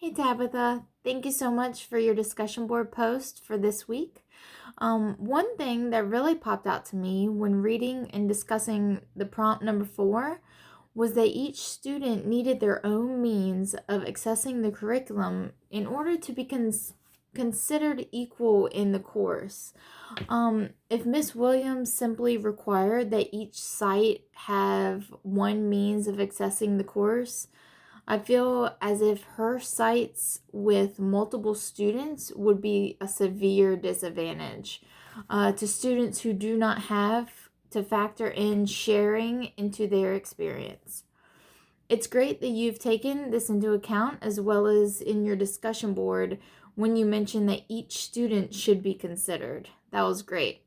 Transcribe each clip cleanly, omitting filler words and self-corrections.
Hey Tabitha, thank you so much for your discussion board post for this week. One thing that really popped out to me when reading and discussing the prompt number 4 was that each student needed their own means of accessing the curriculum in order to be considered equal in the course. If Miss Williams simply required that each site have one means of accessing the course, I feel as if her sites with multiple students would be a severe disadvantage to students who do not have to factor in sharing into their experience. It's great that you've taken this into account as well as in your discussion board when you mentioned that each student should be considered. That was great.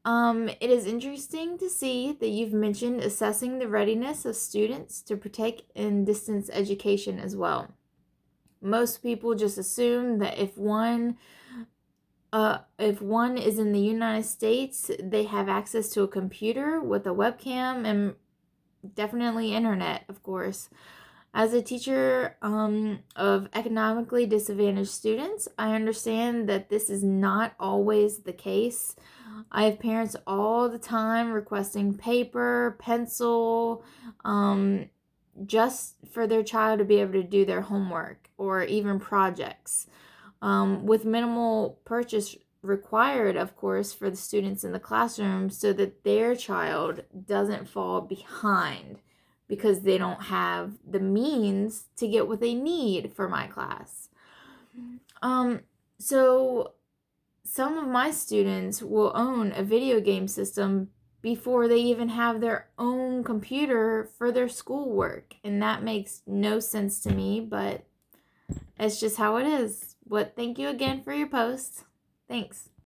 It is interesting to see that you've mentioned assessing the readiness of students to partake in distance education as well. Most people just assume that if one is in the United States, they have access to a computer with a webcam and definitely internet, of course. As a teacher of economically disadvantaged students, I understand that this is not always the case. I have parents all the time requesting paper, pencil, just for their child to be able to do their homework or even projects, with minimal purchase required, of course, for the students in the classroom so that their child doesn't fall behind because they don't have the means to get what they need for my class. So some of my students will own a video game system before they even have their own computer for their schoolwork, and that makes no sense to me, but it's just how it is. But thank you again for your post. Thanks.